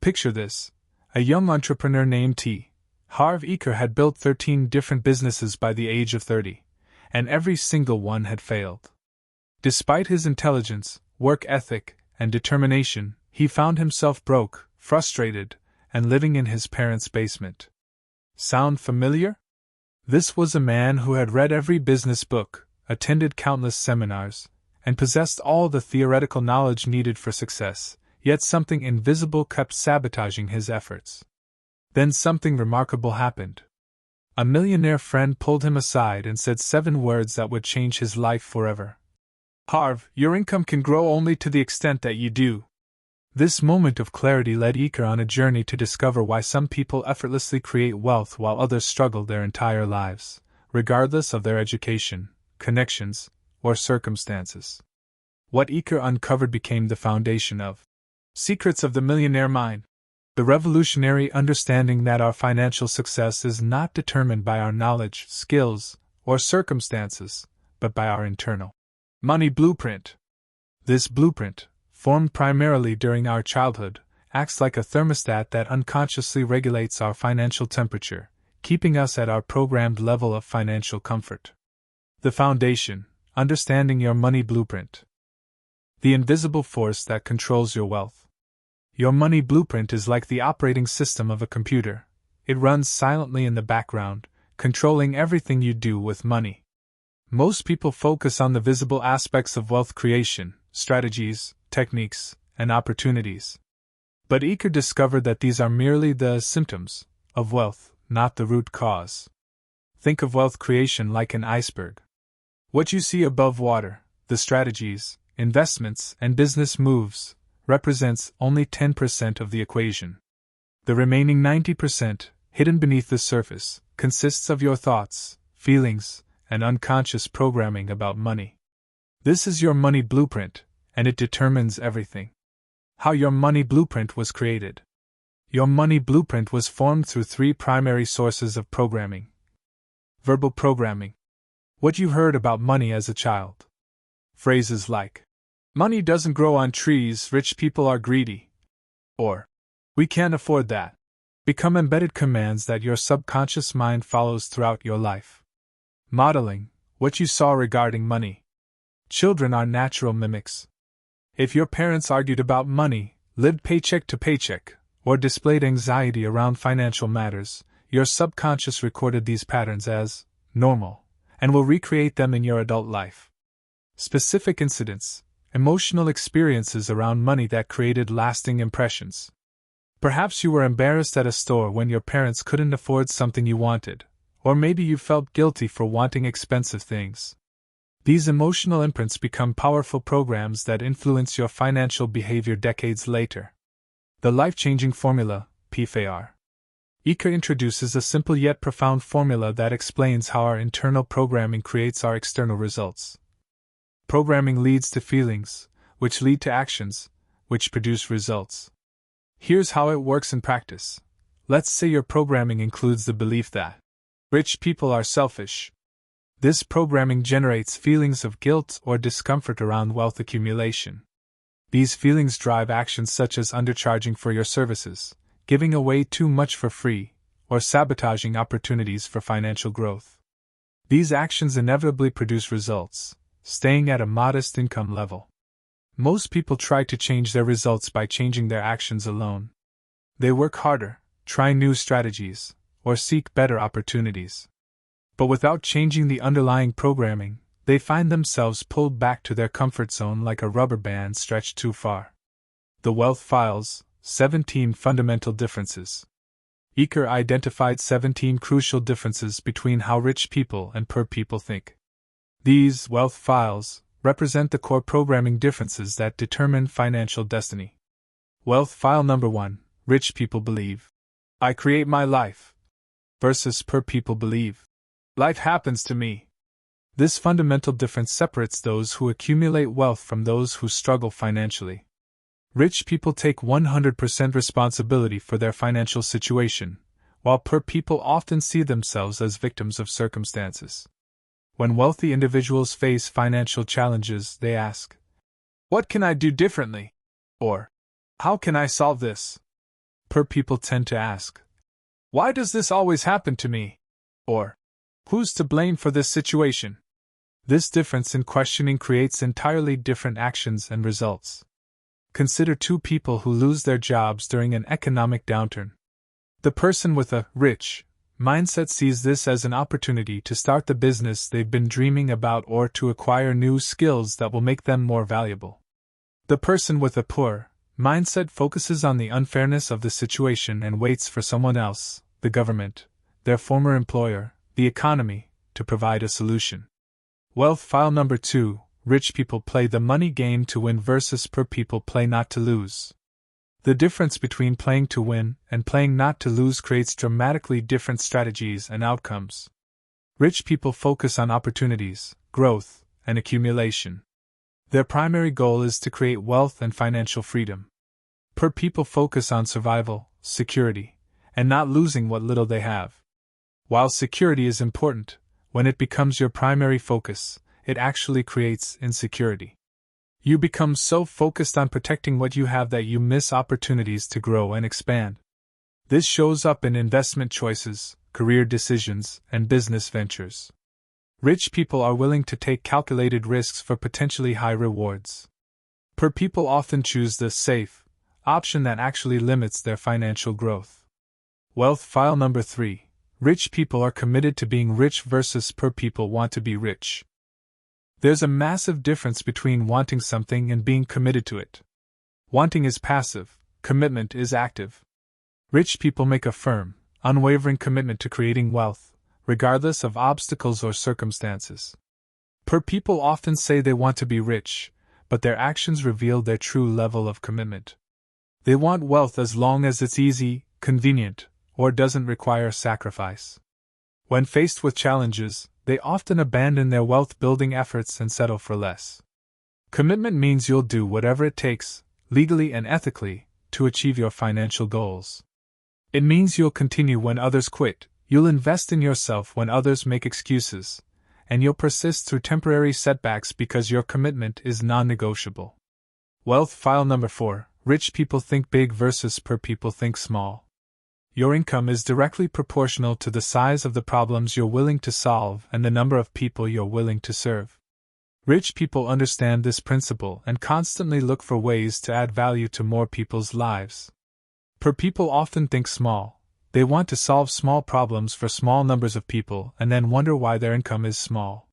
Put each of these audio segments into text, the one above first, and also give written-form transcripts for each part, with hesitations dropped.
Picture this. A young entrepreneur named T. Harv Eker had built 13 different businesses by the age of 30, and every single one had failed. Despite his intelligence, work ethic, and determination, he found himself broke, frustrated, and living in his parents' basement. Sound familiar? This was a man who had read every business book, attended countless seminars, and possessed all the theoretical knowledge needed for success, yet something invisible kept sabotaging his efforts. Then something remarkable happened. A millionaire friend pulled him aside and said 7 words that would change his life forever. Harv, your income can grow only to the extent that you do. This moment of clarity led Eker on a journey to discover why some people effortlessly create wealth while others struggle their entire lives, regardless of their education, connections, or circumstances. What Eker uncovered became the foundation of Secrets of the Millionaire Mind. The revolutionary understanding that our financial success is not determined by our knowledge, skills, or circumstances, but by our internal money blueprint. This blueprint, formed primarily during our childhood, acts like a thermostat that unconsciously regulates our financial temperature, keeping us at our programmed level of financial comfort. The foundation, understanding your money blueprint. The invisible force that controls your wealth. Your money blueprint is like the operating system of a computer. It runs silently in the background, controlling everything you do with money. Most people focus on the visible aspects of wealth creation, strategies, techniques, and opportunities. But Eker discovered that these are merely the symptoms of wealth, not the root cause. Think of wealth creation like an iceberg. What you see above water, the strategies, investments, and business moves, represents only 10% of the equation. The remaining 90%, hidden beneath the surface, consists of your thoughts, feelings, and unconscious programming about money. This is your money blueprint, and it determines everything. How your money blueprint was created. Your money blueprint was formed through 3 primary sources of programming. Verbal programming. What you heard about money as a child. Phrases like, "Money doesn't grow on trees, rich people are greedy," or, "We can't afford that," become embedded commands that your subconscious mind follows throughout your life. Modeling. What you saw regarding money. Children are natural mimics. If your parents argued about money, lived paycheck to paycheck, or displayed anxiety around financial matters, your subconscious recorded these patterns as normal, and will recreate them in your adult life. Specific incidents, emotional experiences around money that created lasting impressions. Perhaps you were embarrassed at a store when your parents couldn't afford something you wanted, or maybe you felt guilty for wanting expensive things. These emotional imprints become powerful programs that influence your financial behavior decades later. The life-changing formula, PFAR. Eker introduces a simple yet profound formula that explains how our internal programming creates our external results. Programming leads to feelings, which lead to actions, which produce results. Here's how it works in practice. Let's say your programming includes the belief that rich people are selfish. This programming generates feelings of guilt or discomfort around wealth accumulation. These feelings drive actions such as undercharging for your services, giving away too much for free, or sabotaging opportunities for financial growth. These actions inevitably produce results, staying at a modest income level. Most people try to change their results by changing their actions alone. They work harder, try new strategies, or seek better opportunities. But without changing the underlying programming, they find themselves pulled back to their comfort zone like a rubber band stretched too far. The Wealth Files, 17 Fundamental Differences. Eker identified 17 crucial differences between how rich people and poor people think. These wealth files represent the core programming differences that determine financial destiny. Wealth file number 1, rich people believe, "I create my life," versus poor people believe, "Life happens to me." This fundamental difference separates those who accumulate wealth from those who struggle financially. Rich people take 100% responsibility for their financial situation, while poor people often see themselves as victims of circumstances. When wealthy individuals face financial challenges, they ask, "What can I do differently?" Or, "How can I solve this?" Per people tend to ask, "Why does this always happen to me?" Or, "Who's to blame for this situation?" This difference in questioning creates entirely different actions and results. Consider two people who lose their jobs during an economic downturn. The person with a rich mindset sees this as an opportunity to start the business they've been dreaming about or to acquire new skills that will make them more valuable. The person with a poor mindset focuses on the unfairness of the situation and waits for someone else, the government, their former employer, the economy, to provide a solution. Wealth file number 2. Rich people play the money game to win versus poor people play not to lose. The difference between playing to win and playing not to lose creates dramatically different strategies and outcomes. Rich people focus on opportunities, growth, and accumulation. Their primary goal is to create wealth and financial freedom. Poor people focus on survival, security, and not losing what little they have. While security is important, when it becomes your primary focus, it actually creates insecurity. You become so focused on protecting what you have that you miss opportunities to grow and expand. This shows up in investment choices, career decisions, and business ventures. Rich people are willing to take calculated risks for potentially high rewards. Poor people often choose the safe option that actually limits their financial growth. Wealth file number 3. Rich people are committed to being rich versus poor people want to be rich. There's a massive difference between wanting something and being committed to it. Wanting is passive, commitment is active. Rich people make a firm, unwavering commitment to creating wealth, regardless of obstacles or circumstances. Poor people often say they want to be rich, but their actions reveal their true level of commitment. They want wealth as long as it's easy, convenient, or doesn't require sacrifice. When faced with challenges, they often abandon their wealth-building efforts and settle for less. Commitment means you'll do whatever it takes, legally and ethically, to achieve your financial goals. It means you'll continue when others quit, you'll invest in yourself when others make excuses, and you'll persist through temporary setbacks because your commitment is non-negotiable. Wealth file number 4. Rich people think big versus poor people think small. Your income is directly proportional to the size of the problems you're willing to solve and the number of people you're willing to serve. Rich people understand this principle and constantly look for ways to add value to more people's lives. Poor people often think small. They want to solve small problems for small numbers of people and then wonder why their income is small.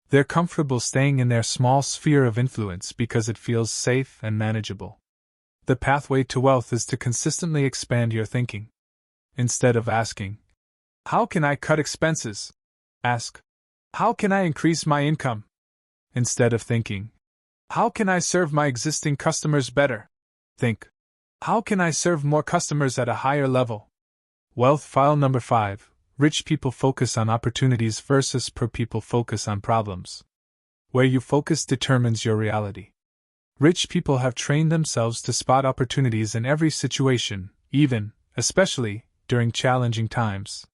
They're comfortable staying in their small sphere of influence because it feels safe and manageable. The pathway to wealth is to consistently expand your thinking. Instead of asking, "How can I cut expenses?" ask, "How can I increase my income?" Instead of thinking, "How can I serve my existing customers better?" think, "How can I serve more customers at a higher level?" Wealth file number 5. Rich people focus on opportunities versus poor people focus on problems. Where you focus determines your reality. Rich people have trained themselves to spot opportunities in every situation, even, especially, during challenging times.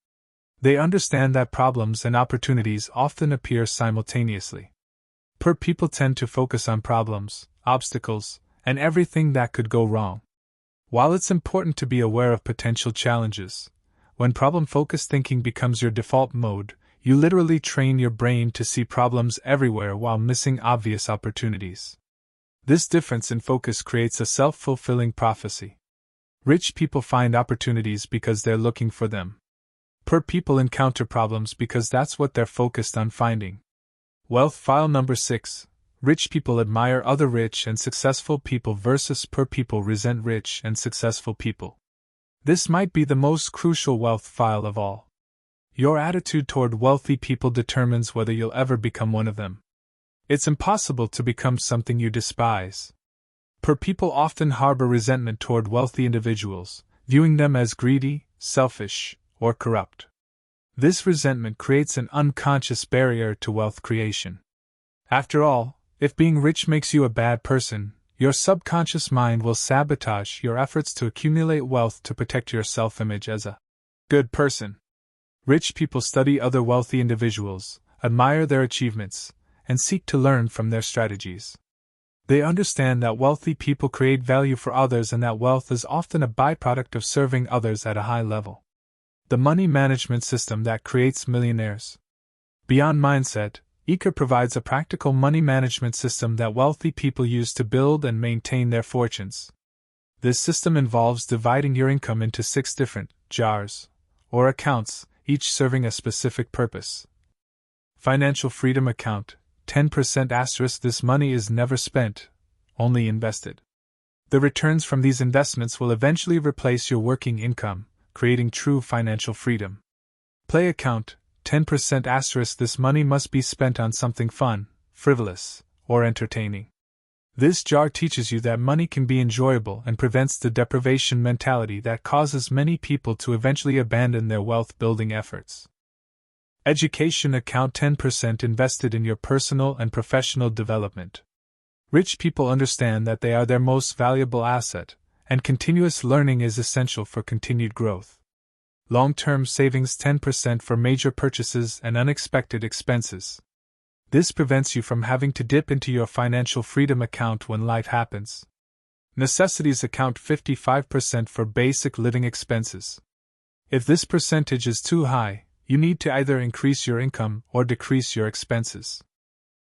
They understand that problems and opportunities often appear simultaneously. Poor people tend to focus on problems, obstacles, and everything that could go wrong. While it's important to be aware of potential challenges, when problem-focused thinking becomes your default mode, you literally train your brain to see problems everywhere while missing obvious opportunities. This difference in focus creates a self-fulfilling prophecy. Rich people find opportunities because they're looking for them. Poor people encounter problems because that's what they're focused on finding. Wealth file number 6. Rich people admire other rich and successful people versus poor people resent rich and successful people. This might be the most crucial wealth file of all. Your attitude toward wealthy people determines whether you'll ever become one of them. It's impossible to become something you despise. Poor people often harbor resentment toward wealthy individuals, viewing them as greedy, selfish, or corrupt. This resentment creates an unconscious barrier to wealth creation. After all, if being rich makes you a bad person, your subconscious mind will sabotage your efforts to accumulate wealth to protect your self-image as a good person. Rich people study other wealthy individuals, admire their achievements, and seek to learn from their strategies. They understand that wealthy people create value for others and that wealth is often a byproduct of serving others at a high level. The money management system that creates millionaires. Beyond mindset, Iker provides a practical money management system that wealthy people use to build and maintain their fortunes. This system involves dividing your income into 6 different jars, or accounts, each serving a specific purpose. Financial Freedom Account, 10%*. This money is never spent, only invested. The returns from these investments will eventually replace your working income, creating true financial freedom. Play Account, 10%*. This money must be spent on something fun, frivolous, or entertaining. This jar teaches you that money can be enjoyable and prevents the deprivation mentality that causes many people to eventually abandon their wealth-building efforts. Education Account, 10% invested in your personal and professional development. Rich people understand that they are their most valuable asset, and continuous learning is essential for continued growth. Long-term savings, 10% for major purchases and unexpected expenses. This prevents you from having to dip into your financial freedom account when life happens. Necessities Account, 55% for basic living expenses. If this percentage is too high, you need to either increase your income or decrease your expenses.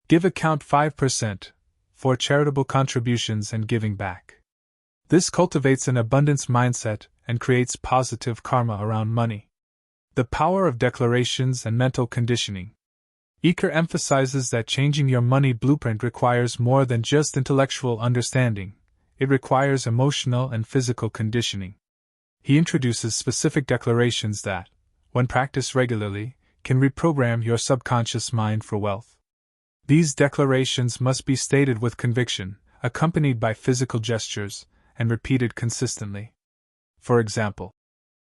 Give Account, 5%, for charitable contributions and giving back. This cultivates an abundance mindset and creates positive karma around money. The power of declarations and mental conditioning. Iker emphasizes that changing your money blueprint requires more than just intellectual understanding, it requires emotional and physical conditioning. He introduces specific declarations that, when practiced regularly, can reprogram your subconscious mind for wealth. These declarations must be stated with conviction, accompanied by physical gestures, and repeated consistently. For example,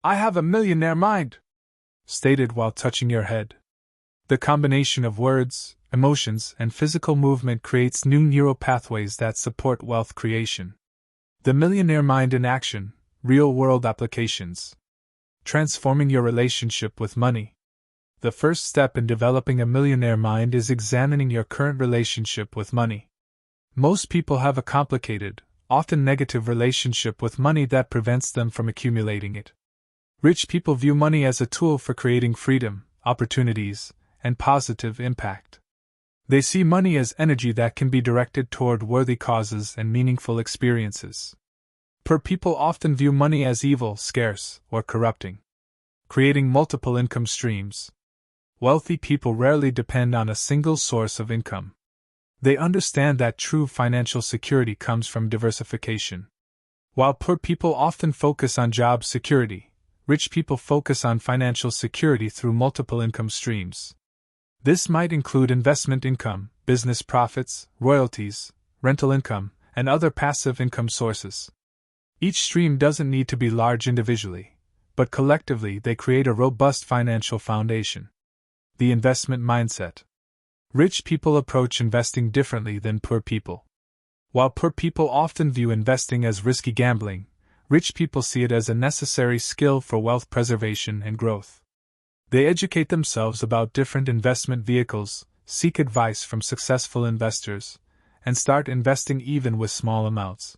"I have a millionaire mind," stated while touching your head. The combination of words, emotions, and physical movement creates new neural pathways that support wealth creation. The millionaire mind in action, real-world applications. Transforming your relationship with money. The first step in developing a millionaire mind is examining your current relationship with money. Most people have a complicated, often negative relationship with money that prevents them from accumulating it. Rich people view money as a tool for creating freedom, opportunities, and positive impact. They see money as energy that can be directed toward worthy causes and meaningful experiences. Poor people often view money as evil, scarce, or corrupting. Creating multiple income streams. Wealthy people rarely depend on a single source of income. They understand that true financial security comes from diversification. While poor people often focus on job security, rich people focus on financial security through multiple income streams. This might include investment income, business profits, royalties, rental income, and other passive income sources. Each stream doesn't need to be large individually, but collectively they create a robust financial foundation. The investment mindset. Rich people approach investing differently than poor people. While poor people often view investing as risky gambling, rich people see it as a necessary skill for wealth preservation and growth. They educate themselves about different investment vehicles, seek advice from successful investors, and start investing even with small amounts.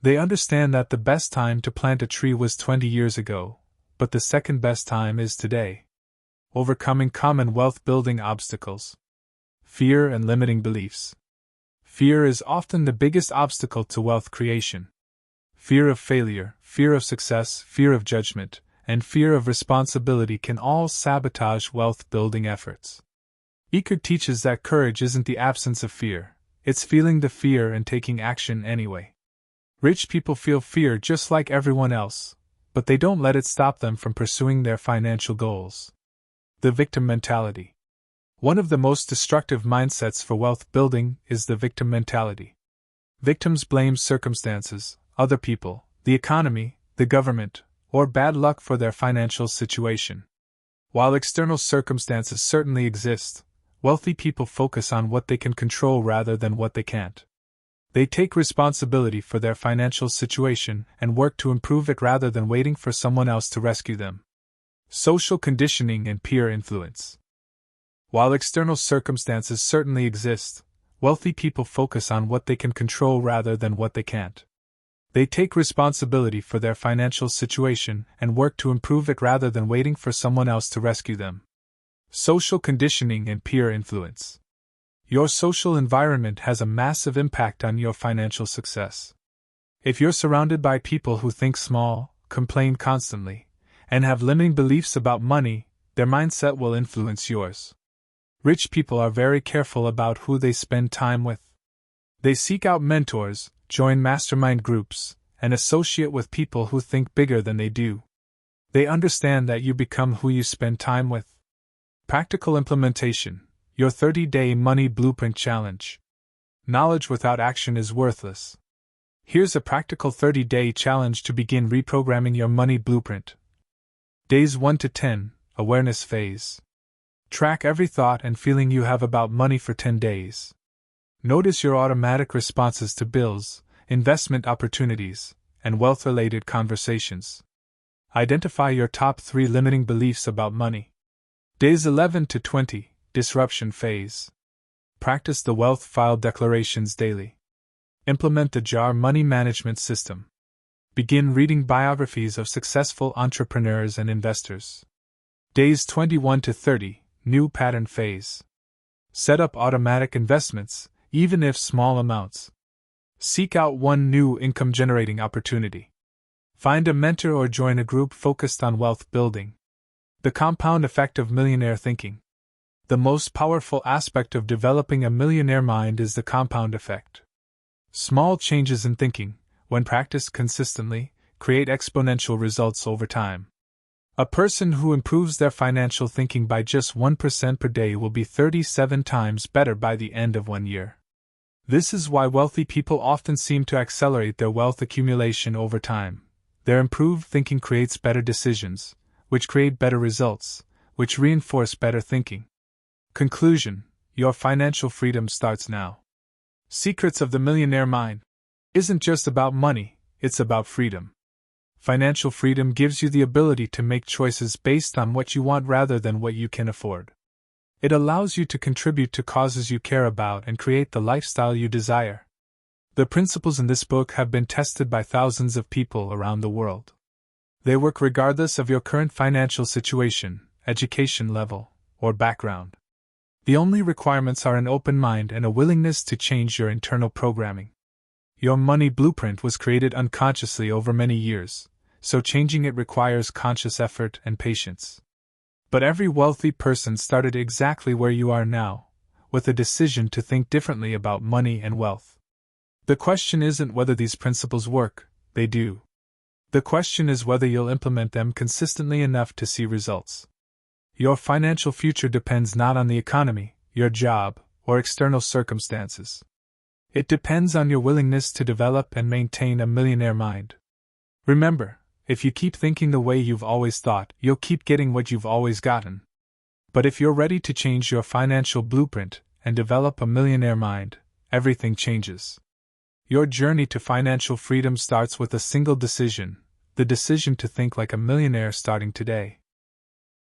They understand that the best time to plant a tree was 20 years ago, but the second best time is today. Overcoming common wealth-building obstacles. Fear and limiting beliefs. Fear is often the biggest obstacle to wealth creation. Fear of failure, fear of success, fear of judgment, and fear of responsibility can all sabotage wealth-building efforts. Iker teaches that courage isn't the absence of fear, it's feeling the fear and taking action anyway. Rich people feel fear just like everyone else, but they don't let it stop them from pursuing their financial goals. The victim mentality. One of the most destructive mindsets for wealth building is the victim mentality. Victims blame circumstances, other people, the economy, the government, or bad luck for their financial situation. While external circumstances certainly exist, wealthy people focus on what they can control rather than what they can't. They take responsibility for their financial situation and work to improve it rather than waiting for someone else to rescue them. Social conditioning and peer influence. While external circumstances certainly exist, Wealthy people focus on what they can control rather than what they can't. They take responsibility for their financial situation and work to improve it rather than waiting for someone else to rescue them. Social conditioning and peer influence. Your social environment has a massive impact on your financial success. If you're surrounded by people who think small, complain constantly, and have limiting beliefs about money, their mindset will influence yours. Rich people are very careful about who they spend time with. They seek out mentors, join mastermind groups, and associate with people who think bigger than they do. They understand that you become who you spend time with. Practical implementation. Your 30-day money blueprint challenge. Knowledge without action is worthless. Here's a practical 30-day challenge to begin reprogramming your money blueprint. Days 1 to 10, awareness phase. Track every thought and feeling you have about money for 10 days. Notice your automatic responses to bills, investment opportunities, and wealth-related conversations. Identify your top 3 limiting beliefs about money. Days 11 to 20, disruption phase. Practice the wealth file declarations daily. Implement the JAR money management system. Begin reading biographies of successful entrepreneurs and investors. Days 21 to 30, new pattern phase. Set up automatic investments, even if small amounts. Seek out one new income-generating opportunity. Find a mentor or join a group focused on wealth building. The compound effect of millionaire thinking. The most powerful aspect of developing a millionaire mind is the compound effect. Small changes in thinking, when practiced consistently, create exponential results over time. A person who improves their financial thinking by just 1% per day will be 37 times better by the end of 1 year. This is why wealthy people often seem to accelerate their wealth accumulation over time. Their improved thinking creates better decisions, which create better results, which reinforce better thinking. Conclusion: your financial freedom starts now. Secrets of the Millionaire Mind isn't just about money, it's about freedom. Financial freedom gives you the ability to make choices based on what you want rather than what you can afford. It allows you to contribute to causes you care about and create the lifestyle you desire. The principles in this book have been tested by thousands of people around the world. They work regardless of your current financial situation, education level, or background. The only requirements are an open mind and a willingness to change your internal programming. Your money blueprint was created unconsciously over many years, so changing it requires conscious effort and patience. But every wealthy person started exactly where you are now, with a decision to think differently about money and wealth. The question isn't whether these principles work, they do. The question is whether you'll implement them consistently enough to see results. Your financial future depends not on the economy, your job, or external circumstances. It depends on your willingness to develop and maintain a millionaire mind. Remember, if you keep thinking the way you've always thought, you'll keep getting what you've always gotten. But if you're ready to change your financial blueprint and develop a millionaire mind, everything changes. Your journey to financial freedom starts with a single decision, the decision to think like a millionaire starting today.